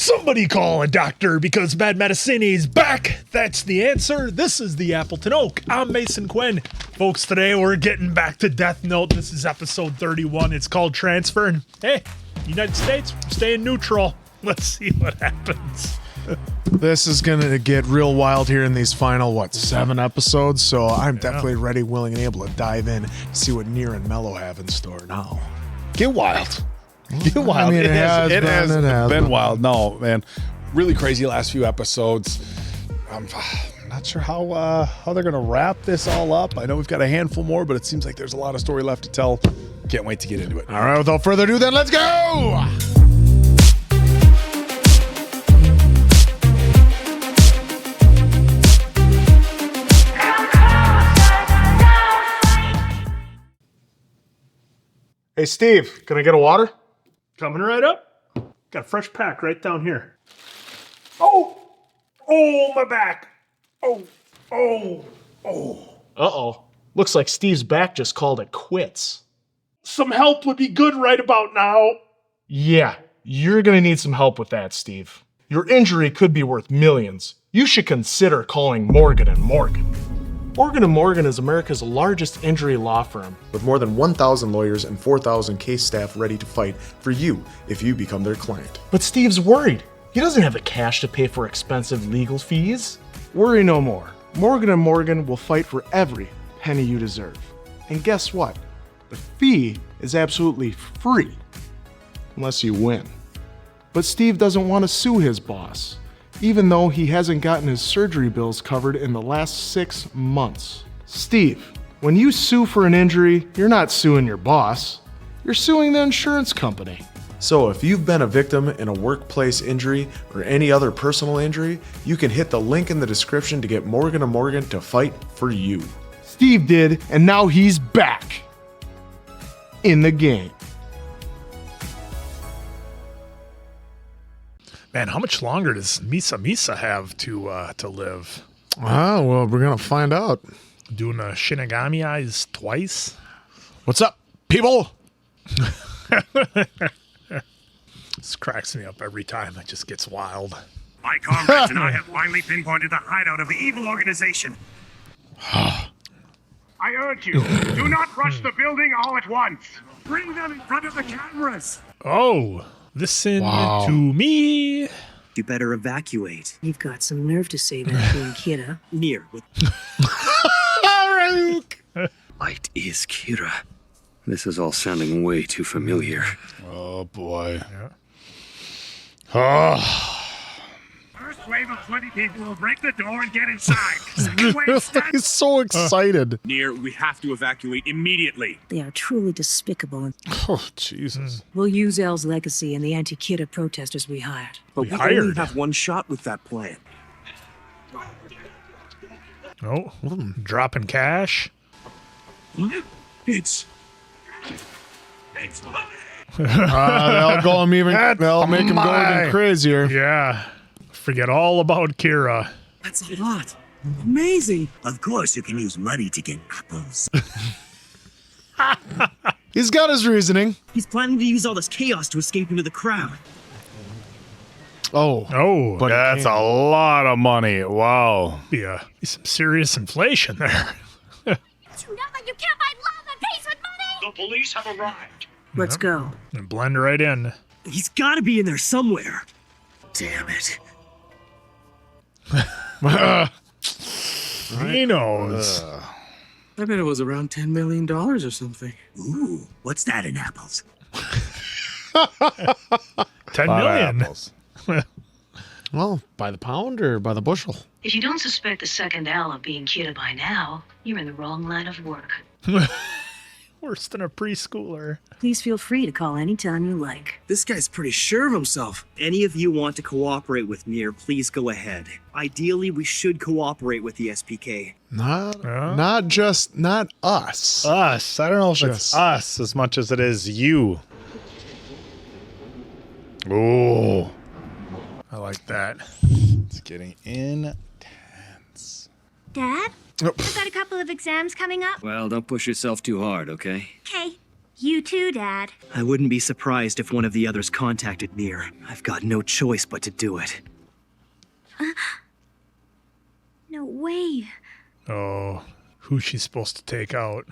Somebody call a doctor because bad medicine is back. That's the answer. This is the Appleton Oak. I'm Mason Quinn. Folks, today we're getting back to Death Note. This is episode 31. It's called Transfer. And hey, United States, staying neutral. Let's see what happens. This is going to get real wild here in these final, 7 episodes? So I'm definitely ready, willing, and able to dive in, see what Nier and Mello have in store now. Get wild. Get wild. I mean, it has been been wild. No, man. Really crazy last few episodes. I'm not sure how they're going to wrap this all up. I know we've got a handful more, but it seems like there's a lot of story left to tell. Can't wait to get into it. All right, without further ado, then let's go! Hey, Steve, can I get a water? Coming right up. Got a fresh pack right down here. Oh, my back. Oh. Uh-oh. Looks like Steve's back just called it quits. Some help would be good right about now. Yeah, you're gonna need some help with that, Steve. Your injury could be worth millions. You should consider calling Morgan & Morgan. Morgan & Morgan is America's largest injury law firm, With more than 1,000 lawyers and 4,000 case staff ready to fight for you if you become their client. but Steve's worried. He doesn't have the cash to pay for expensive legal fees. Worry no more. Morgan & Morgan will fight for every penny you deserve. And guess what? The fee is absolutely free, unless you win. But Steve doesn't want to sue his boss, even though he hasn't gotten his surgery bills covered in the last 6 months. Steve, when you sue for an injury, you're not suing your boss. You're suing the insurance company. So if you've been a victim in a workplace injury or any other personal injury, you can hit the link in the description to get Morgan & Morgan to fight for you. Steve did, and now he's back in the game. Man, how much longer does Misa have to live? Ah, well, we're going to find out. Doing a Shinigami eyes twice? What's up, people? This cracks me up every time. It just gets wild. My comrades and I have finally pinpointed the hideout of the evil organization. I urge you, do not rush the building all at once. Bring them in front of the cameras. Oh, listen Wow. to me. You better evacuate. You've got some nerve to say that to a kidda. Near with Light is Kira. This is all sounding way too familiar. Oh, boy. First wave of 20 people will break the door and get inside. Second wave stands. He's so excited. Near, we have to evacuate immediately. They are truly despicable. Oh, Jesus. We'll use El's legacy and the anti-kidda protesters we hired. but we hired. only have one shot with that plan. Oh, dropping cash. It's They'll go him even. They'll make him go even crazier. Yeah. Forget all about Kira. That's a lot. Amazing. Of course you can use money to get apples. He's got his reasoning. He's planning to use all this chaos to escape into the crowd. Oh, But That's a lot of money. Wow. be some serious inflation there. You know that you can't buy love and peace with money! the police have arrived. Let's go. And blend right in. He's got to be in there somewhere. Damn it. He knows. I bet it was around $10 million or something. Ooh, what's that in apples? 10 Lot of million. apples. Well, by the pound or by the bushel? If you don't suspect the second Al of being kidda by now, you're in the wrong line of work. Worse than a preschooler. Please feel free to call anytime you like. This guy's pretty sure of himself. Any of you want to cooperate with Nier, please go ahead. Ideally, we should cooperate with the SPK. Not us. Us. I don't know if Just- it's us as much as it is you. Oh, I like that. it's getting intense. Dad? We've got a couple of exams coming up. Well, don't push yourself too hard, okay? Okay. You too, Dad. I wouldn't be surprised if one of the others contacted Nier. I've got no choice but to do it. No way. Oh, who's she supposed to take out?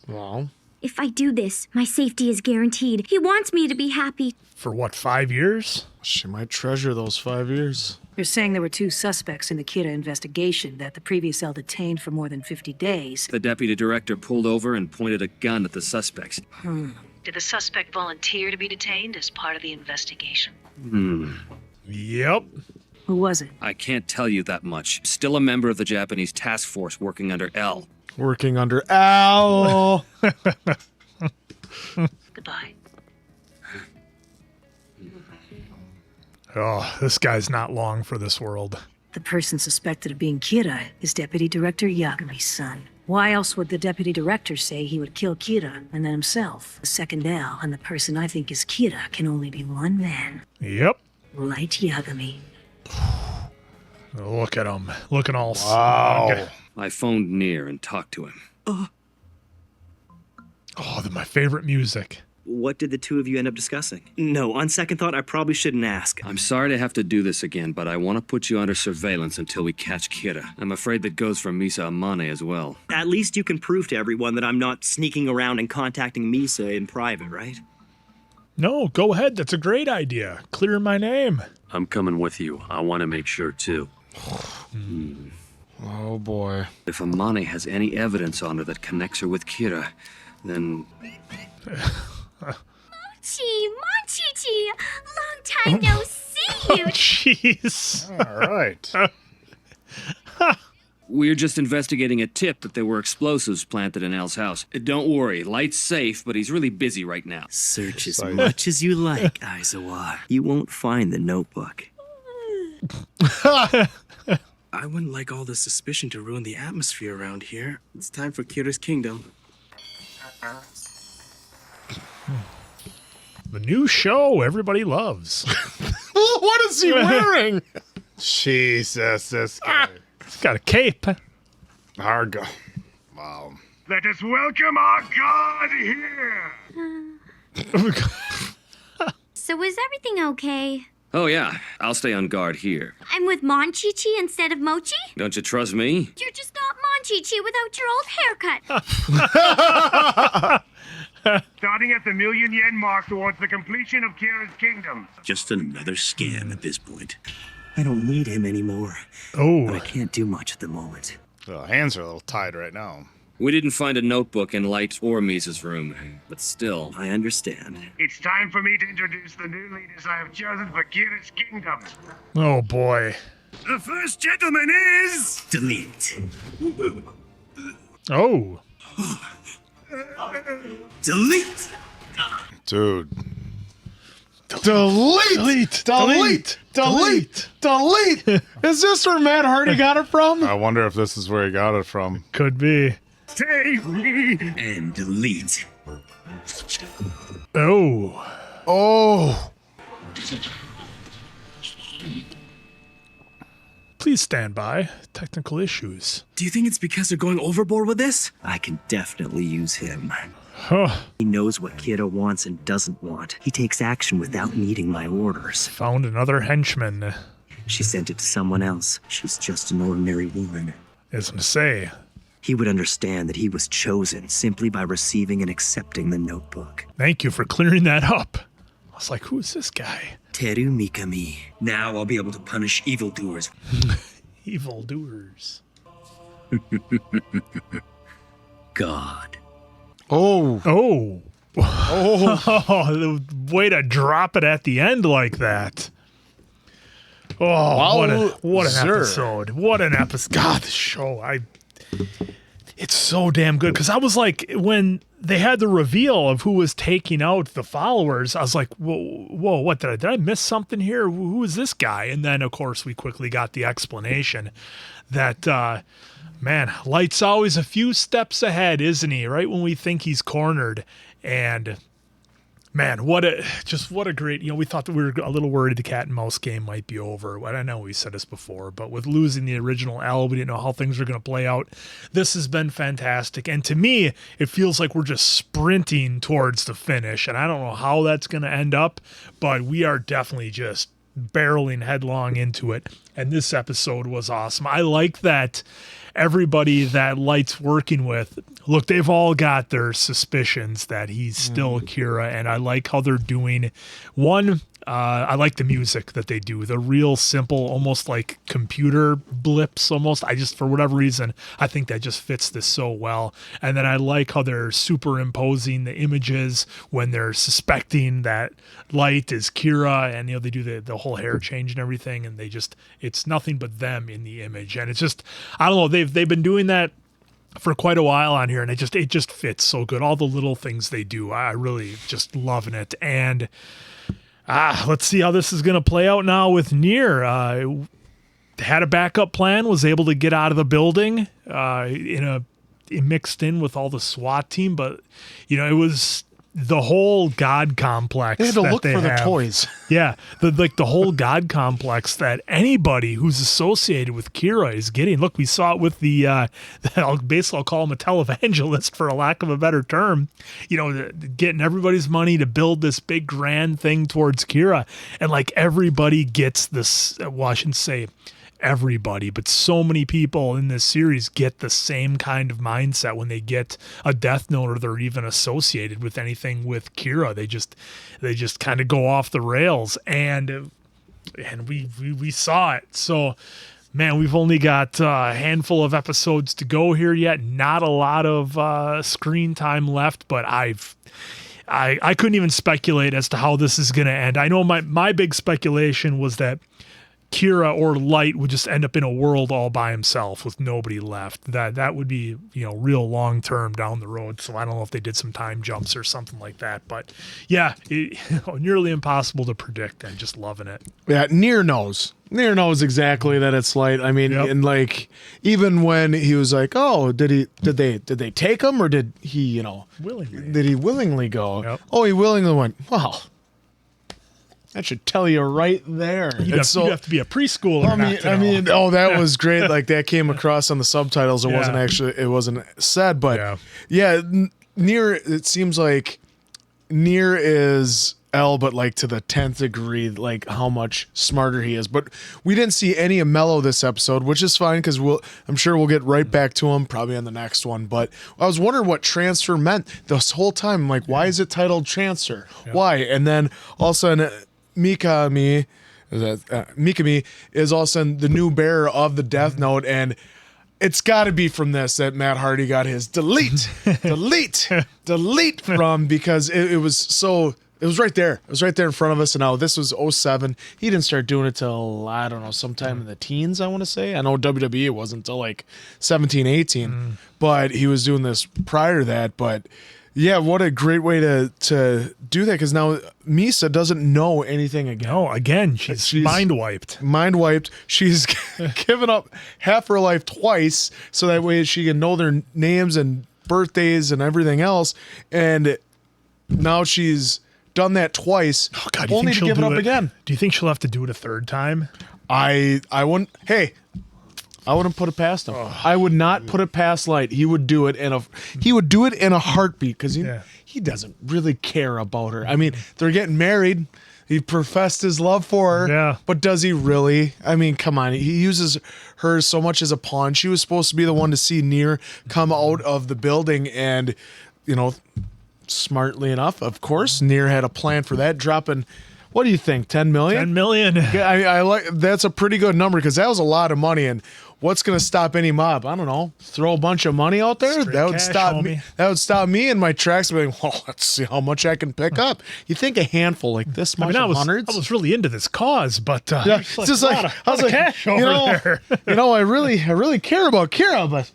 Well, If I do this, my safety is guaranteed. He wants me to be happy. For what, 5 years? she might treasure those 5 years. You're saying there were 2 suspects in the Kira investigation that the previous cell detained for more than 50 days. The deputy director pulled over and pointed a gun at the suspects. Did the suspect volunteer to be detained as part of the investigation? Yep. Who was it? I can't tell you that much. Still a member of the Japanese task force working under L. Working under Al. Goodbye. Oh, this guy's not long for this world. The person suspected of being Kira is Deputy Director Yagami's son. Why else would the Deputy Director say he would kill Kira and then himself? The second L and the person I think is Kira can only be one man. Yep. Light Yagami. Look at him. Looking all Wow. smug. I phoned Nier and talked to him. Oh, my favorite music. What did the two of you end up discussing? No, on second thought, I probably shouldn't ask. I'm sorry to have to do this again, but I want to put you under surveillance until we catch Kira. I'm afraid that goes for Misa Amane as well. At least you can prove to everyone that I'm not sneaking around and contacting Misa in private, right? No, go ahead. That's a great idea. Clear my name. I'm coming with you. I want to make sure, too. Oh boy. If Amane has any evidence on her that connects her with Kira, then... Monchichi! Long time no see you! Jeez. All right. We're just investigating a tip that there were explosives planted in Al's house. Don't worry, Light's safe, but he's really busy right now. Search as much as you like, Aizawa. You won't find the notebook. I wouldn't like all this suspicion to ruin the atmosphere around here. It's time for Kira's kingdom. The new show everybody loves. What is he wearing? Jesus, this guy. He's got a cape. Argo. Wow. Let us welcome our god here. So is everything okay? Oh yeah, I'll stay on guard here. I'm with Monchichi instead of Mochi? Don't you trust me? You're just not Monchichi without your old haircut. Starting at the million-yen mark towards the completion of Kira's kingdom. Just another scam at this point. I don't need him anymore. Oh. But I can't do much at the moment. The hands are a little tied right now. We didn't find a notebook in Light or Misa's room, but still. I understand. It's time for me to introduce the new leaders I have chosen for Kira's kingdom. Oh, boy. The first gentleman is... Delete. Oh. Delete! Dude. Delete! Delete! Is this where Matt Hardy got it from? I wonder if this is where he got it from. Could be. Save me! And delete. Oh. Oh. Please stand by. Technical issues. Do you think it's because they're going overboard with this? I can definitely use him. Huh. He knows what Kira wants and doesn't want. He takes action without needing my orders. Found another henchman. She sent it to someone else. She's just an ordinary woman. As to say. He would understand that he was chosen simply by receiving and accepting the notebook. Thank you for clearing that up. I was like, who is this guy? Teru Mikami. Now I'll be able to punish evildoers. Evildoers. God. Oh. Oh. Oh. The way to drop it at the end like that. Oh, what an episode. What an episode. God, this show. It's so damn good. Because I was like, when they had the reveal of who was taking out the followers, I was like, whoa, what did I miss something here? Who is this guy? And then, of course, we quickly got the explanation that, man, Light's always a few steps ahead, isn't he? Right when we think he's cornered. And Man, what a great, we thought that we were a little worried the cat and mouse game might be over. I know we said this before, but with losing the original L, we didn't know how things were going to play out. This has been fantastic. And to me, it feels like we're just sprinting towards the finish. And I don't know how that's going to end up, but we are definitely just barreling headlong into it. And this episode was awesome. I like that everybody that Light's working with, look, they've all got their suspicions that he's still Kira, and I like how they're doing. One, I like the music that they do. The real simple, almost like computer blips almost. For whatever reason, I think that just fits this so well. And then I like how they're superimposing the images when they're suspecting that Light is Kira, and they do the whole hair change and everything, and it's nothing but them in the image. And it's just, I don't know, they've been doing that for quite a while on here, and it just fits so good. All the little things they do, I really just loving it. And let's see how this is going to play out now with Nier. Had a backup plan, was able to get out of the building mixed in with all the SWAT team, but it was the whole God complex. They had to look for the toys. Yeah, the whole God complex that anybody who's associated with Kira is getting. Look, we saw it with I'll call him a televangelist for a lack of a better term. Getting everybody's money to build this big grand thing towards Kira, and like everybody gets this. Well, I shouldn't say everybody, but so many people in this series get the same kind of mindset when they get a Death Note or they're even associated with anything with Kira. They just kind of go off the rails, and we saw it. So, man, we've only got a handful of episodes to go here yet. Not a lot of screen time left, but I couldn't even speculate as to how this is going to end. I know my big speculation was that Kira or Light would just end up in a world all by himself with nobody left. That would be, real long term down the road. So I don't know if they did some time jumps or something like that. But yeah, nearly impossible to predict. I'm just loving it. Yeah, Nier knows. Nier knows exactly that it's Light. I mean, and like even when he was like, "Oh, did they take him, or did he, willingly? Did he willingly go?" Yep. Oh, he willingly went. Well, that should tell you right there. You have to be a preschooler. That was great. Like that came across on the subtitles. It wasn't said, but yeah, Nier. It seems like Nier is L, but like to the 10th degree, like how much smarter he is. But we didn't see any of Mello this episode, which is fine because I'm sure we'll get right back to him probably on the next one. But I was wondering what transfer meant this whole time. I'm like, why is it titled transfer? Yeah. Why? And then all of a sudden, Mikami is all of a sudden the new bearer of the Death Note, and it's got to be from this that Matt Hardy got his delete from, because it was right there. It was right there in front of us. And now this was 2007. He didn't start doing it till, I don't know, sometime in the teens, I want to say. I know WWE it wasn't until like 17, 18, but he was doing this prior to that. But yeah, what a great way to do that, because now Misa doesn't know anything again. No, again, she's mind wiped. Mind wiped. She's given up half her life twice, so that way she can know their names and birthdays and everything else. And now she's done that twice, only to give it up again. Do you think she'll have to do it a third time? I wouldn't. Hey, I wouldn't put it past him. I would not put it past Light. He would do it in a heartbeat, because he doesn't really care about her. I mean, they're getting married. He professed his love for her, but does he really? I mean, come on. He uses her so much as a pawn. She was supposed to be the one to see Nier come out of the building, and smartly enough, of course, Nier had a plan for that, dropping. What do you think? 10 million? 10 million. I like that's a pretty good number, because that was a lot of money. And what's going to stop any mob? I don't know. Throw a bunch of money out there. Straight that would cash, stop homie. me. That would stop me in my tracks. Being, well, let's see how much I can pick up. You think a handful like this much? Hundreds? I was really into this cause, but it's just like I was like, cash over there. I really care about Kira, but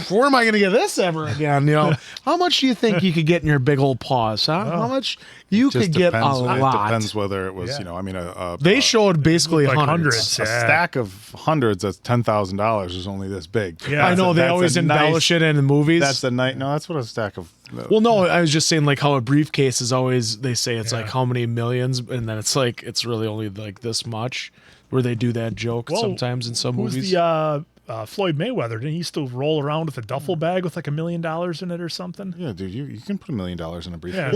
where am I going to get this ever again? You know, how much do you think you could get in your big old paws? Huh? How much you could get a lot? It depends whether it was, I mean, they showed basically like hundreds. A stack of hundreds that's $10,000 is only this big. Yeah, I know they always embellish it in the movies. That's that's what a stack of. Well, no, I was just saying like how a briefcase is always, they say it's like how many millions, and then it's like it's really only like this much, where they do that joke sometimes in some movies. Who's the Floyd Mayweather? Didn't he used to roll around with a duffel bag with like $1 million in it or something? Yeah, dude, you can put $1 million in a briefcase.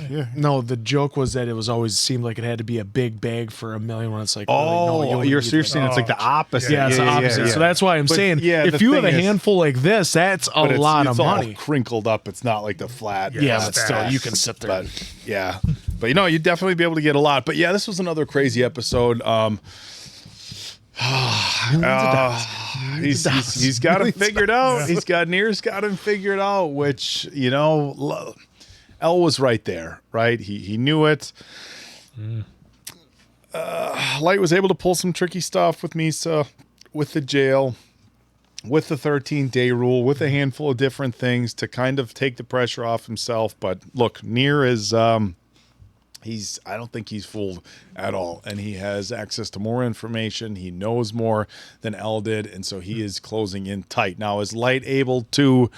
Yeah. Well, no, the joke was that it was always seemed like it had to be a big bag for $1 million when it's like, you're saying it's like the opposite. Yeah, it's the opposite. So that's why I'm saying, if you have a handful like this, that's a lot of money. All crinkled up. It's not like the flat. Yeah, but still, you can sit there. But you'd definitely be able to get a lot. But yeah, this was another crazy episode. He's got him figured out. He's got him figured out, which, Elle was right there, right? He knew it. Light was able to pull some tricky stuff with Misa, with the jail, with the 13-day rule, with a handful of different things to kind of take the pressure off himself. But look, Near is I don't think he's fooled at all, and he has access to more information. He knows more than Elle did, and so he is closing in tight. Now, is Light able to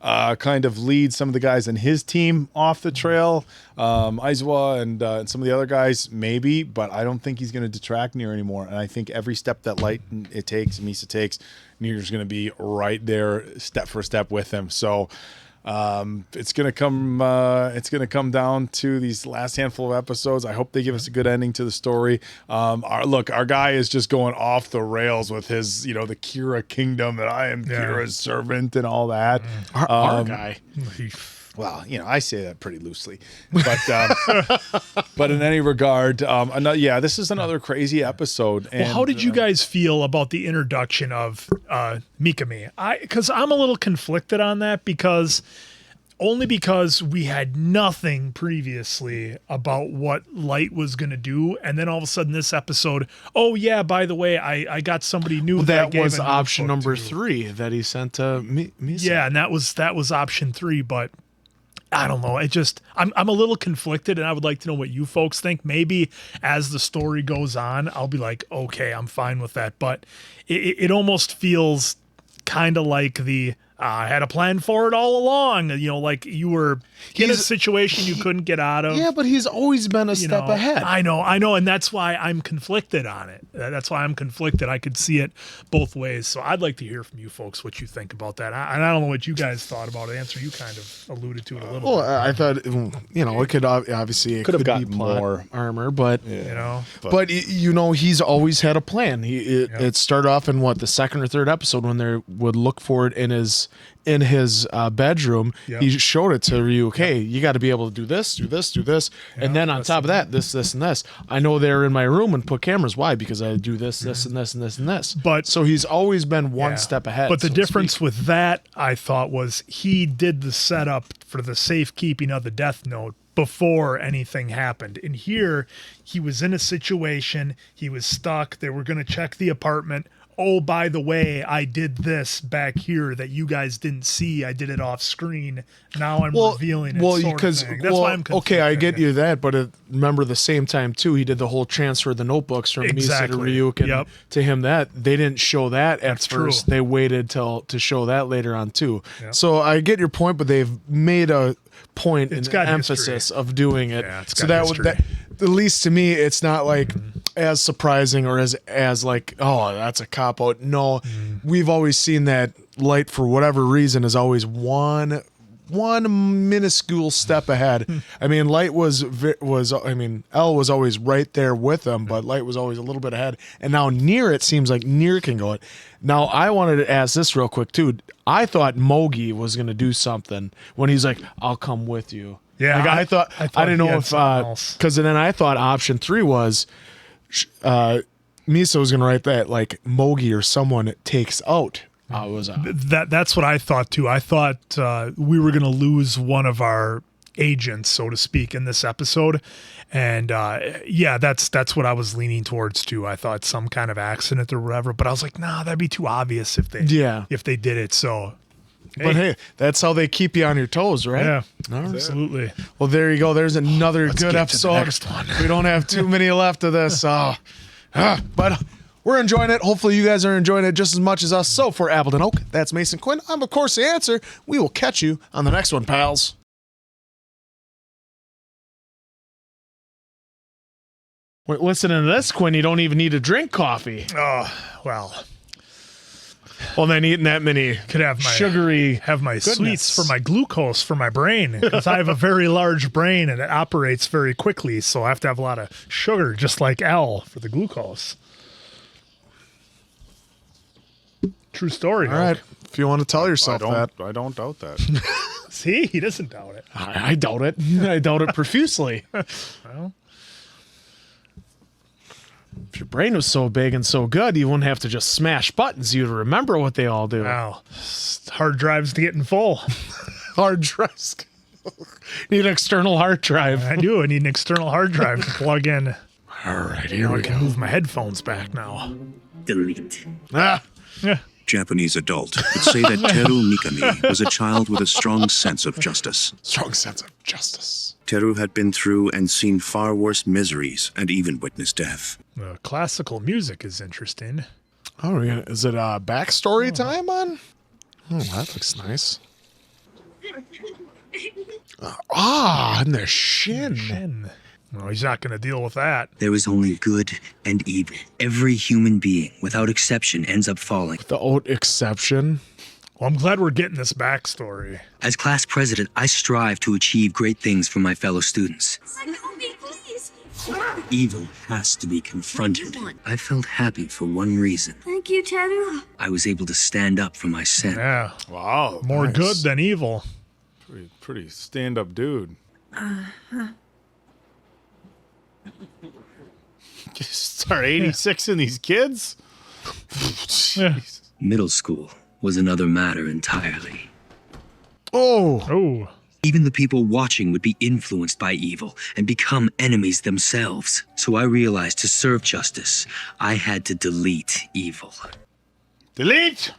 kind of lead some of the guys in his team off the trail? Aizawa and some of the other guys, maybe, but I don't think he's going to detract Near anymore. And I think every step that Light Misa takes, Near's going to be right there, step for step with him. So. It's gonna come down to these last handful of episodes. I hope they give us a good ending to the story. Our guy is just going off the rails with his, the Kira kingdom, that I am Kira's servant and all that. Our guy. Well, I say that pretty loosely, but in any regard, this is another crazy episode. And, how did you guys feel about the introduction of Mikami? Because I'm a little conflicted on that because we had nothing previously about what Light was going to do, and then all of a sudden this episode, oh yeah, by the way, I got somebody new. Well, that was option number 3 that he sent to Misa. Yeah, and that was option 3, but. I don't know. I'm a little conflicted, and I would like to know what you folks think. Maybe as the story goes on, I'll be like, okay, I'm fine with that. But it almost feels kind of like I had a plan for it all along. Like you were in a situation you couldn't get out of. Yeah, but he's always been a step ahead. I know, and that's why I'm conflicted on it. That's why I'm conflicted. I could see it both ways. So I'd like to hear from you folks what you think about that. I don't know what you guys thought about it. Answer, you kind of alluded to it a little bit. Well, I thought, it could obviously it could have gotten more armor, but but he's always had a plan. It started off in the second or third episode when they would look for it in his bedroom. He showed it to Ryu. Okay, you got to be able to do this, and then on top of that, this, and this. I know they're in my room and put cameras. Why? Because I do this, and this, and this, and this. But so he's always been one step ahead. But the difference with that, I thought, was he did the setup for the safekeeping of the Death Note before anything happened. And here, he was in a situation. He was stuck. They were going to check the apartment. Oh, by the way, I did this back here that you guys didn't see. I did it off screen. Now I'm revealing it. Well, because that's why I'm confused. Okay, I get you that, but remember the same time too, he did the whole transfer of the notebooks from Misa to Ryuk and to him. That they didn't show that at first. They waited to show that later on too. Yep. So I get your point, but they've made a point and emphasis of doing it. Yeah, so that would at least to me, it's not like as surprising or as like, oh, that's a cop out. No, we've always seen that Light, for whatever reason, is always one minuscule step ahead. I mean, Light Elle was always right there with him, but Light was always a little bit ahead. And now Near, it seems like Near can go it. Now, I wanted to ask this real quick too. I thought Mogi was going to do something when he's like, "I'll come with you." Yeah, like I thought I didn't know if because then I thought option 3 was Misa was going to write that like Mogi or someone takes out. That's what I thought too. I thought we were going to lose one of our agents, so to speak, in this episode. And yeah, that's what I was leaning towards too. I thought some kind of accident or whatever, but I was like, nah, that'd be too obvious if they did it. So, but hey, that's how they keep you on your toes, right? Yeah, absolutely. Well, there you go. There's another good episode. We don't have too many left of this. But we're enjoying it. Hopefully you guys are enjoying it just as much as us. So for Appleton Oak, that's Mason Quinn. I'm, of course, the answer. We will catch you on the next one, pals. Wait, listening to this, Quinn, you don't even need to drink coffee. Oh, well, then eating that many could have my sugary sweets for my glucose for my brain, because I have a very large brain and it operates very quickly, so I have to have a lot of sugar, just like L for the glucose. True story. All right, if you want to tell yourself that. I don't doubt that. See, he doesn't doubt it. I doubt it. I doubt it profusely. Well, if your brain was so big and so good, you wouldn't have to just smash buttons. You'd remember what they all do. wow, hard drives to getting full. Hard drives. Need an external hard drive. I do. I need an external hard drive to plug in. All right, here we I can go. move my headphones back now. Delete. Yeah. Japanese adult would say that Teru Mikami was a child with a strong sense of justice. Strong sense of justice. Teru had been through and seen far worse miseries and even witnessed death. Classical music is interesting. Oh, is it backstory time on? Oh, that looks nice. And their shin. No, he's not going to deal with that. There is only good and evil. Every human being, without exception, ends up falling. Without exception? Well, I'm glad we're getting this backstory. As class president, I strive to achieve great things for my fellow students. Please. Evil has to be confronted. I felt happy for one reason. Thank you, Teru. I was able to stand up for myself. Yeah. Wow. More nice. good than evil. Pretty stand-up dude. Start 86 in these kids? Yeah. Middle school was another matter entirely. Oh. Even the people watching would be influenced by evil and become enemies themselves. So I realized to serve justice, I had to delete evil. Delete!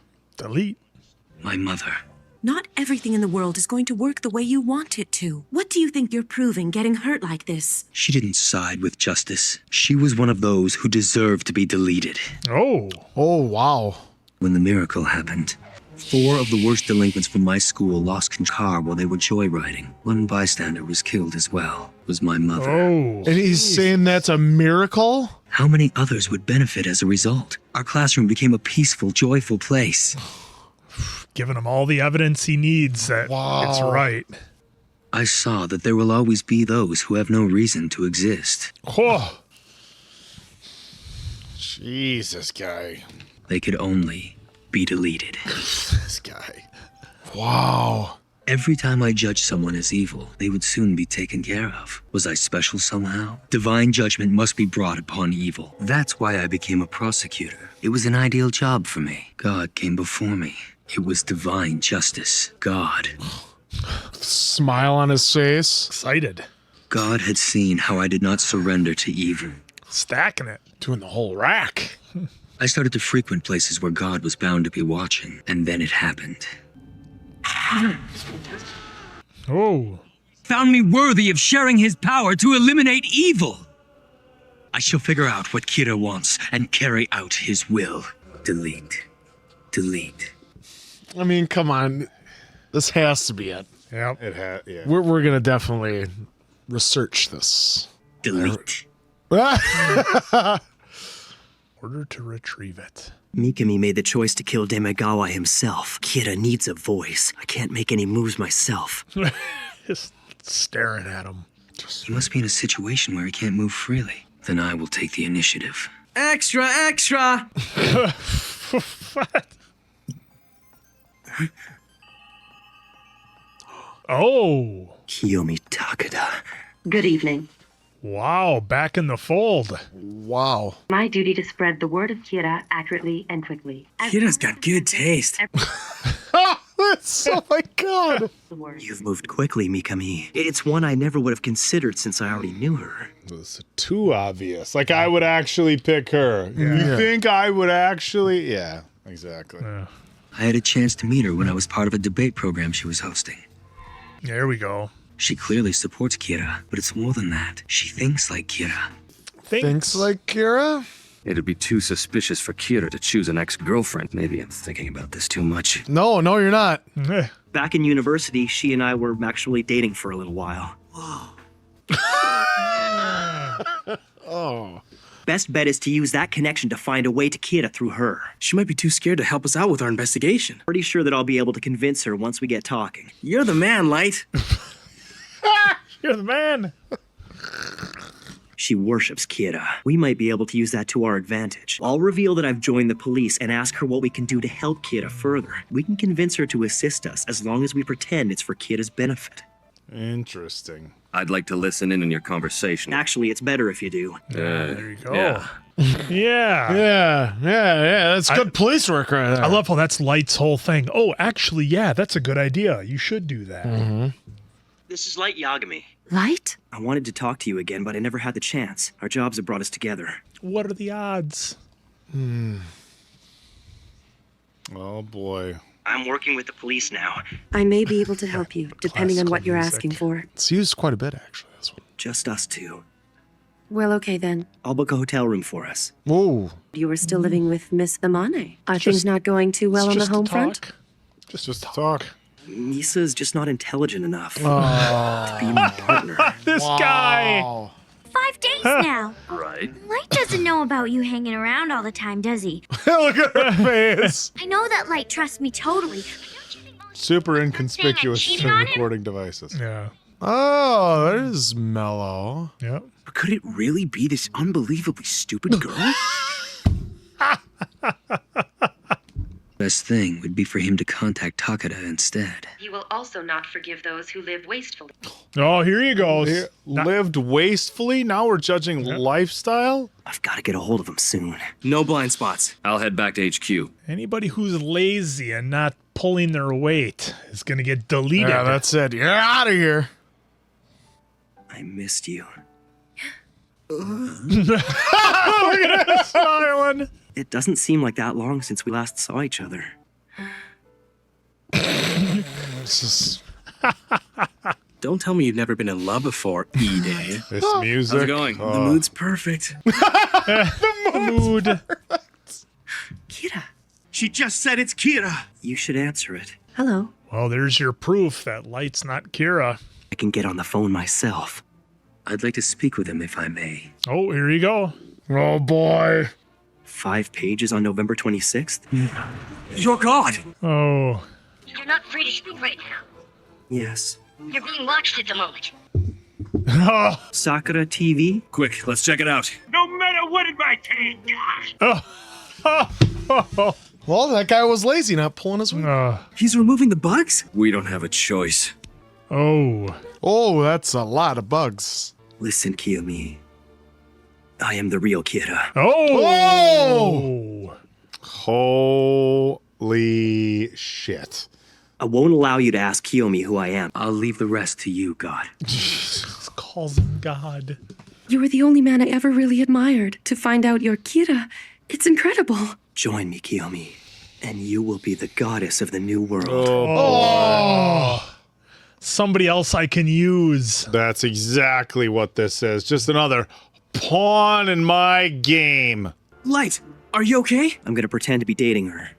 My mother. Not everything in the world is going to work the way you want it to. What do you think you're proving getting hurt like this? She didn't side with justice. She was one of those who deserved to be deleted. Oh, wow. When the miracle happened, 4 of the worst delinquents from my school lost control while they were joyriding. One bystander was killed as well. It was my mother. Oh. And he's saying that's a miracle? How many others would benefit as a result? Our classroom became a peaceful, joyful place. Giving him all the evidence he needs that it's right. I saw that there will always be those who have no reason to exist. Oh. Jesus, guy. They could only be deleted. This guy. Wow. Every time I judged someone as evil, they would soon be taken care of. Was I special somehow? Divine judgment must be brought upon evil. That's why I became a prosecutor. It was an ideal job for me. God came before me. It was divine justice. God. Smile on his face. Excited. God had seen how I did not surrender to evil. Stacking it. Doing the whole rack. I started to frequent places where God was bound to be watching, and then it happened. Oh. Found me worthy of sharing his power to eliminate evil. I shall figure out what Kira wants and carry out his will. Delete. I mean, come on. This has to be it. Yep. It had, yeah. We're going to definitely research this. Delete. Order to retrieve it. Mikami made the choice to kill Demagawa himself. Kira needs a voice. I can't make any moves myself. Just staring at him. He must be in a situation where he can't move freely. Then I will take the initiative. Extra! What? Oh. Kiyomi Takeda. Good evening. Wow, back in the fold. Wow. My duty to spread the word of Kira accurately and quickly. Kira's got good taste. Oh my god. You've moved quickly, Mikami. It's one I never would have considered since I already knew her. This is too obvious. Like, I would actually pick her. You think I would actually? Yeah, exactly. Yeah. I had a chance to meet her when I was part of a debate program she was hosting. There we go. She clearly supports Kira, but it's more than that. She thinks like Kira. Thinks like Kira? It'd be too suspicious for Kira to choose an ex-girlfriend. Maybe I'm thinking about this too much. No, you're not. Back in university, she and I were actually dating for a little while. Oh. Best bet is to use that connection to find a way to Kira through her. She might be too scared to help us out with our investigation. Pretty sure that I'll be able to convince her once we get talking. You're the man, Light. You're the man. She worships Kira. We might be able to use that to our advantage. I'll reveal that I've joined the police and ask her what we can do to help Kira further. We can convince her to assist us as long as we pretend it's for Kira's benefit. Interesting. I'd like to listen in on your conversation. Actually, it's better if you do. There you go. Yeah. Yeah. That's good police work right there. I love how that's Light's whole thing. Oh, actually, yeah, that's a good idea. You should do that. This is Light Yagami. Light? I wanted to talk to you again, but I never had the chance. Our jobs have brought us together. What are the odds? Oh, boy. I'm working with the police now. I may be able to help you, depending on what you're music. asking for. It's used quite a bit, actually, this one. Just us two. Well, okay then. I'll book a hotel room for us. Whoa. You are still living with Miss Amane. Are things not going too well on the home front? Just to talk. Misa's just not intelligent enough to be my partner. This guy. 5 days now. Right. Light doesn't know about you hanging around all the time, does he? Look at her face. I know that Light trusts me totally. Super inconspicuous cheating on him? recording devices. Yeah. Oh, that is mellow. Yep. But could it really be this unbelievably stupid girl? Best thing would be for him to contact Takeda instead. You will also not forgive those who live wastefully. Oh, here he goes. Lived wastefully? Now we're judging lifestyle? I've got to get a hold of him soon. No blind spots. I'll head back to HQ. Anybody who's lazy and not pulling their weight is going to get deleted. Yeah, that's it. You're out of here. I missed you. Look at that smiling. It doesn't seem like that long since we last saw each other. This is... Don't tell me you've never been in love before, E-Day. This music. How's it going? The mood's perfect. Mood. Kira. She just said it's Kira. You should answer it. Hello. Well, there's your proof that Light's not Kira. I can get on the phone myself. I'd like to speak with him if I may. Oh, here you go. Oh, boy. 5 pages on November 26th? Your God! Oh. You're not free to speak right now. Yes. You're being watched at the moment. Sakura TV? Quick, let's check it out. No matter what it might take. Well, that guy was lazy, not pulling his weight. He's removing the bugs? We don't have a choice. Oh. Oh, that's a lot of bugs. Listen, Kiyomi. I am the real Kira. Oh. Holy shit. I won't allow you to ask Kiyomi who I am. I'll leave the rest to you, God. Jesus calls him God. You were the only man I ever really admired. To find out you're Kira, it's incredible. Join me, Kiyomi, and you will be the goddess of the new world. Oh. Somebody else I can use. That's exactly what this is. Just another pawn in my game. Light, are you okay? I'm gonna pretend to be dating her.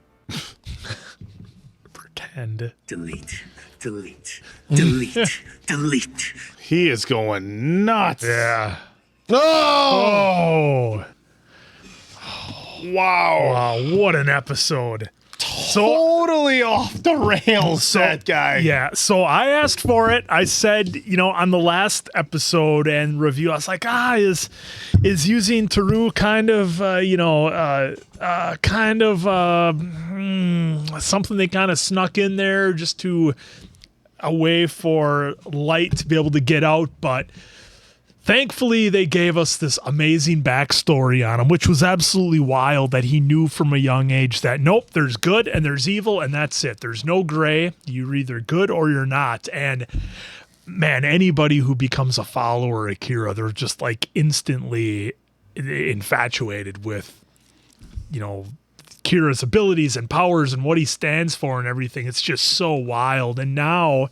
Pretend. Delete. Delete. Delete. Delete. He is going nuts. Yeah. Oh! Wow. Wow, what an episode. Totally off the rails, that guy. Yeah, so I asked for it. I said, on the last episode and review, I was like, is using Teru kind of, something they kind of snuck in there just to a way for Light to be able to get out, but Thankfully, they gave us this amazing backstory on him, which was absolutely wild, that he knew from a young age that, nope, there's good and there's evil, and that's it. There's no gray. You're either good or you're not. And man, anybody who becomes a follower of Kira, they're just like instantly infatuated with, you know, Kira's abilities and powers and what he stands for and everything. It's just so wild. And now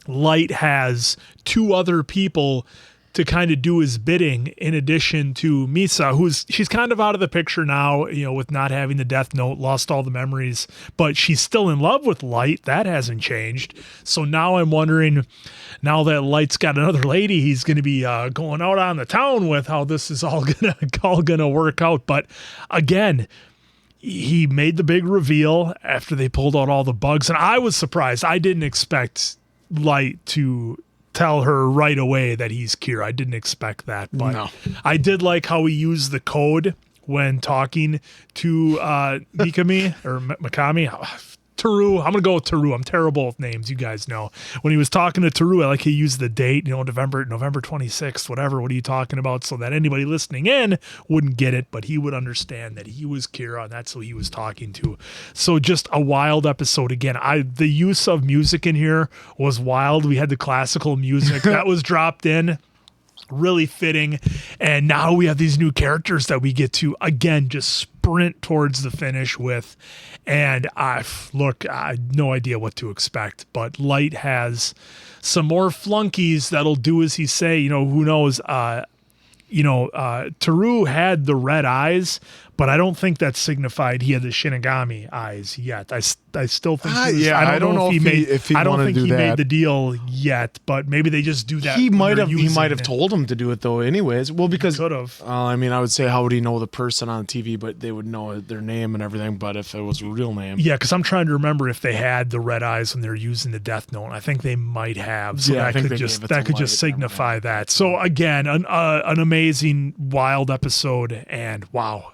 Light has two other people to kind of do his bidding, in addition to Misa, she's kind of out of the picture now, you know, with not having the death note, lost all the memories, but she's still in love with Light. That hasn't changed. So now I'm wondering, now that Light's got another lady he's going to be going out on the town with, how this is all gonna work out. But again, he made the big reveal after they pulled out all the bugs, and I was surprised. I didn't expect Light to tell her right away that he's Kira. I didn't expect that, but no. I did like how he used the code when talking to Mikami or Mikami. Teru. I'm going to go with Teru. I'm terrible with names. You guys know. When he was talking to Teru, I like he used the date, you know, November 26th, whatever. What are you talking about? So that anybody listening in wouldn't get it, but he would understand that he was Kira and that's who he was talking to. So just a wild episode. Again, the use of music in here was wild. We had the classical music that was dropped in. Really fitting. And now we have these new characters that we get to, again, just sprint towards the finish with. And I had no idea what to expect, but Light has some more flunkies that'll do as he say. You know, who knows? Teru had the red eyes, but I don't think that signified he had the Shinigami eyes yet. I still think. I don't know if he I don't think he made the deal yet, but maybe they just do that. He might have told him to do it though. Anyways, well, because could have. I mean, I would say, how would he know the person on TV? But they would know their name and everything. But if it was a real name, yeah, because I'm trying to remember if they had the red eyes when they're using the Death Note. I think they might have. So yeah, that could just signify that. So again, an amazing, wild episode, and wow.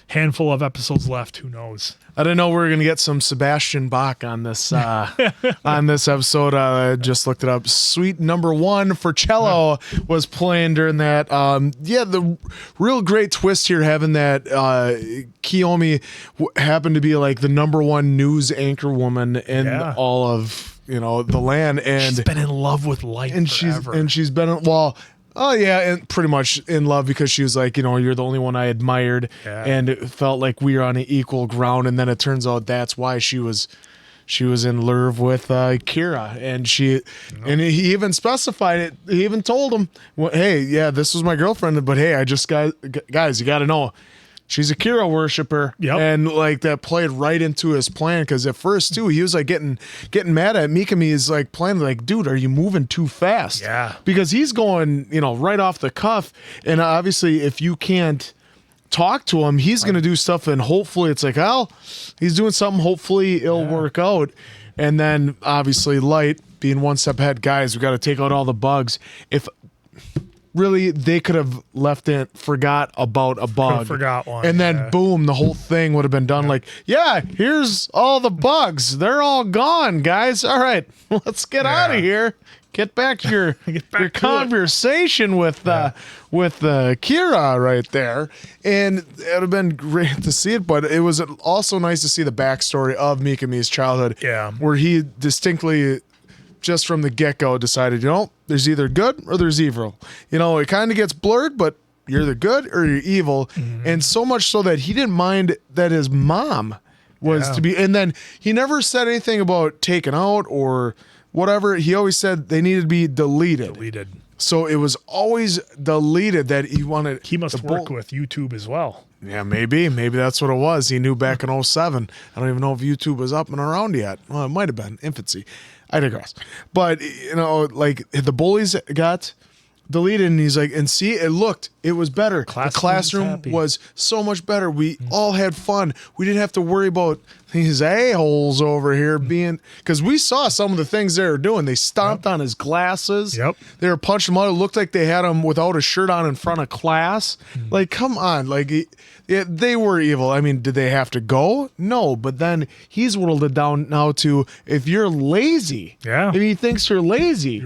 Handful of episodes left. Who knows? I didn't know we were gonna get some Sebastian Bach on this on this episode. I just looked it up. Suite number 1 for cello was playing during that. The real great twist here, having that Kiyomi happened to be like the number 1 news anchor woman in all of the land, and she's been in love with Light forever. She's been Oh yeah, and pretty much in love, because she was like, you're the only one I admired, and it felt like we were on an equal ground. And then it turns out that's why she was in love with Kira, and and he even specified it. He even told him, well, "Hey, yeah, this was my girlfriend, but hey, guys, you got to know." She's a Kira worshiper, and like that played right into his plan, because at first too he was like getting mad at Mikami. Is like playing like, dude, are you moving too fast? Yeah, because he's going right off the cuff, and obviously if you can't talk to him, he's gonna do stuff, and hopefully it's like, oh, he's doing something. Hopefully it'll work out, and then obviously Light being one step ahead. Guys, we got to take out all the bugs. If really, they could have forgot about a bug. Forgot one. And then, boom, the whole thing would have been done. Like, here's all the bugs. They're all gone, guys. All right, let's get out of here. Get back to your conversation with Kira right there. And it would have been great to see it, but it was also nice to see the backstory of Mikami's childhood. Yeah. Where he distinctly, just from the get-go, decided, there's either good or there's evil. It kind of gets blurred, but you're the good or you're evil. Mm-hmm. And so much so that he didn't mind that his mom was to be. And then he never said anything about taken out or whatever. He always said they needed to be deleted. So it was always deleted that he wanted. He must work with YouTube as well. Yeah, maybe that's what it was. He knew back in 2007. I don't even know if YouTube was up and around yet. Well, it might have been infancy. I digress. But, like the bullies got deleted, and he's like, and see, it was better. The classroom was so much better. We all had fun. We didn't have to worry about these a-holes over here because we saw some of the things they were doing. They stomped on his glasses. Yep. They were punching him out. It looked like they had him without a shirt on in front of class. Like, come on. Like, they were evil. I mean, did they have to go? No, but then he's whittled it down now to if you're lazy. Yeah. If he thinks you're lazy.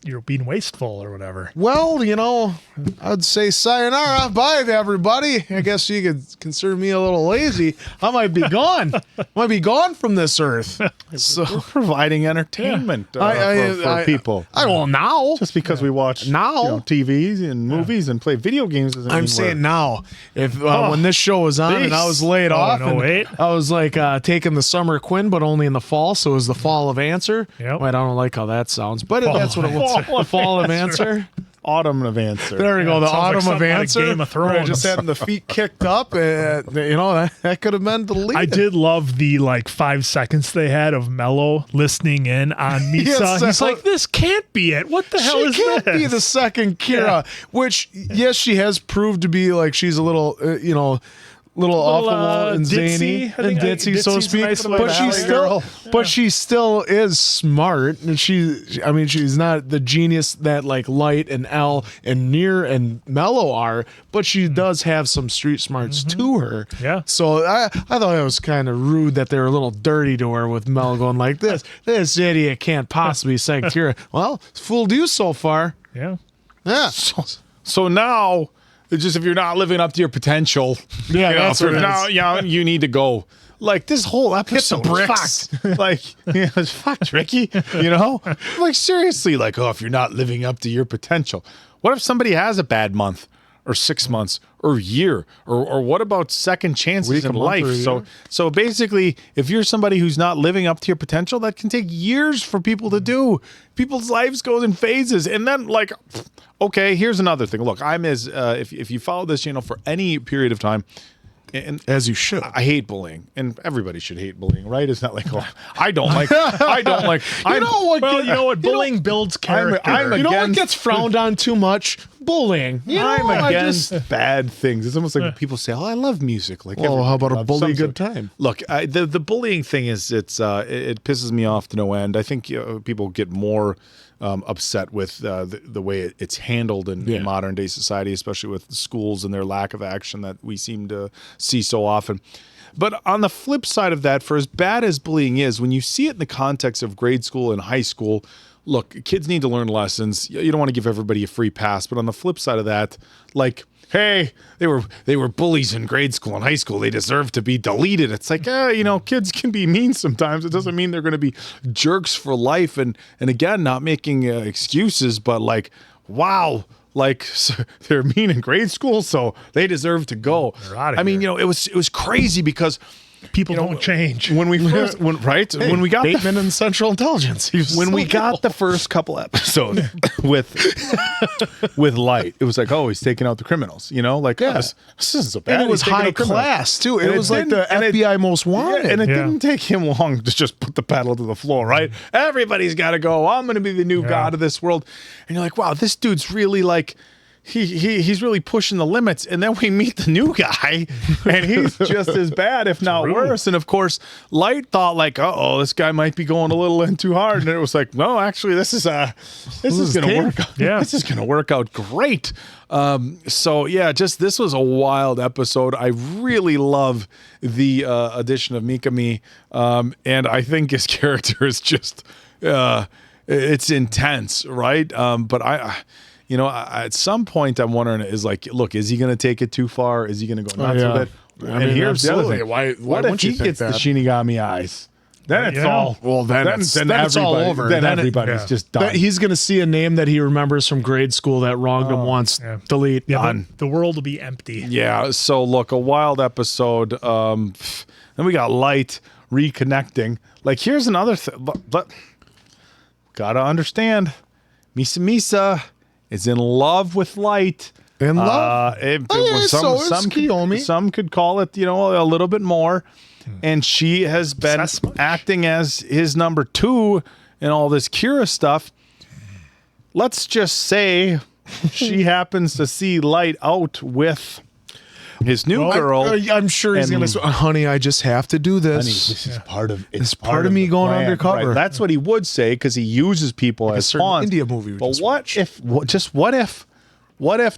You're being wasteful or whatever. Well, you know, I'd say sayonara, bye to everybody. I guess you could consider me a little lazy. I might be gone. Might be gone from this earth. So we're providing entertainment for people. I will now. Just because we watch TVs and movies and play video games doesn't mean I'm saying now. If when this show was on and I was laid off, no, wait. I was like taking the summer Quinn, but only in the fall, so it was the fall of answer. Yep. Wait, I don't like how that sounds, but that's what it was. The fall of answer. Autumn of answer. There we go. The sounds autumn like of something out of answer. Game of Thrones. Where I just had the feet kicked up. You know, that could have been deleted. I did love the 5 seconds they had of Mello listening in on Misa. Yes, He's like, this can't be it. What the hell is She can't this? be the second Kira, which, yes, she has proved to be like she's a little, little off the wall and zany and ditzy, so to Ditzy's speak. nice But she still is smart, and she's not the genius that like Light and L and Near and Mello are, but she does have some street smarts to her. Yeah. So I thought it was kind of rude that they were a little dirty to her with Mel going like this. This idiot can't possibly say Kira. Well, fooled you so far. Yeah. Yeah. So now, just if you're not living up to your potential, that's what it now is. you need to go. Like this whole episode, bricks. It's fucked, Ricky. Like seriously, if you're not living up to your potential, what if somebody has a bad month or 6 months or year or what about second chances in life? So basically, if you're somebody who's not living up to your potential, that can take years for people to do. People's lives go in phases, and then okay, here's another thing. Look, I'm if you follow this channel for any period of time, and as you should, I hate bullying, and everybody should hate bullying, right? It's not like I don't like. You know what? Bullying builds character. You know what gets frowned on too much? Bullying. I'm against bad things. It's almost like people say, "Oh, I love music." Like, how about a loves bully some good sort. time? Look, the bullying thing is it pisses me off to no end. I think people get more upset with the way it's handled in modern day society, especially with schools and their lack of action that we seem to see so often. But on the flip side of that, for as bad as bullying is, when you see it in the context of grade school and high school, look, kids need to learn lessons. You don't want to give everybody a free pass. But on the flip side of that, hey, they were bullies in grade school and high school. They deserve to be deleted. It's like, kids can be mean sometimes. It doesn't mean they're going to be jerks for life. And again, not making excuses, but wow. So they're mean in grade school, so they deserve to go. They're out of I mean, here. it was crazy because people don't change. When we first, when we got Bateman and Central Intelligence. When we got the first couple episodes with Light, it was like, oh, he's taking out the criminals. This isn't so bad. And it was He's taking high out criminals. class too. It And was like the FBI most wanted. And it didn't take him long to just put the pedal to the floor, right? Everybody's got to go. I'm going to be the new god of this world. And you're like, wow, this dude's really he's really pushing the limits. And then we meet the new guy, and he's just as bad, if not worse. And of course, Light thought this guy might be going a little in too hard. And it was like, no, actually, this is going to work out. Yeah. This is going to work out great. This was a wild episode. I really love the addition of Mikami. And I think his character is just, it's intense, right? But at some point I'm wondering is he going to take it too far? Is he going to go nuts with it? I mean, here's the other absolutely. thing. Why what if wouldn't you he think gets the that? Shinigami eyes? Then it's all. Well, then it's all over. Then everybody's just done. He's going to see a name that he remembers from grade school that wronged him once. Yeah. Delete. Yeah, the world will be empty. Yeah. So look, a wild episode. Then we got Light reconnecting. Here's another thing. But gotta understand, Misa is in love with Light. In love? Some could call it, a little bit more. And she has been acting as his number 2 in all this Kira stuff. Let's just say she happens to see Light out with his new girl. I'm sure he's going to say, honey, I just have to do this. Honey, this is part of it's part of me going plan. undercover. Right. That's what he would say because he uses people as a certain pawns. India movie. But what if?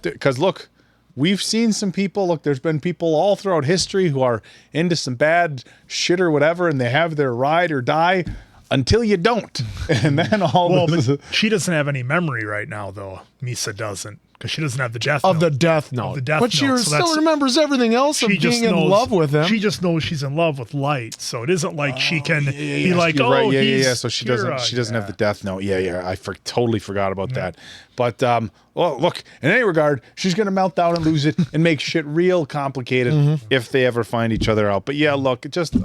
Because look, we've seen some people. Look, there's been people all throughout history who are into some bad shit or whatever, and they have their ride or die until you don't. And then but she doesn't have any memory right now, though. Misa doesn't, because she doesn't have the death of note. the death note. But she still remembers everything else of being in love with him. She just knows she's in love with Light, so it isn't like she can be like, you're oh, right. Yeah, he's yeah. So she doesn't have the death note. Yeah. I totally forgot about that. But well, look, in any regard, she's gonna melt down and lose it and make shit real complicated if they ever find each other out. But yeah, look, just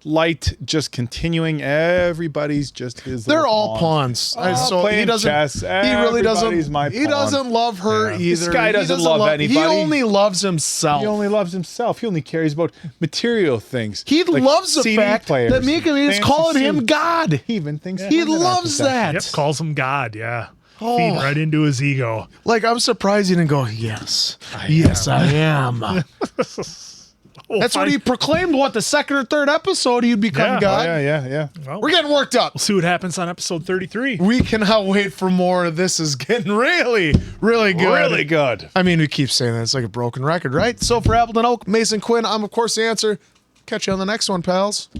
Light just continuing. Everybody's just his. They're all pawns. So he doesn't. Chess. He really doesn't. He pawn. doesn't love her either. This guy doesn't love anybody. He only loves himself. He only loves himself. He only cares about material things. He loves the CD fact players, that Mikami is calling him God. He even thinks he loves that. Yep, calls him God. Yeah. Feed right into his ego. Like, I'm surprised he didn't go, yes, I am. That's what he proclaimed. What, the second or third episode he'd become God? Yeah. Well, we're getting worked up. We'll see what happens on episode 33. We cannot wait for more. This is getting really, really good. Really good. I mean, we keep saying that. It's like a broken record, right? So for Appleton Oak, Mason Quinn, I'm, of course, the answer. Catch you on the next one, pals.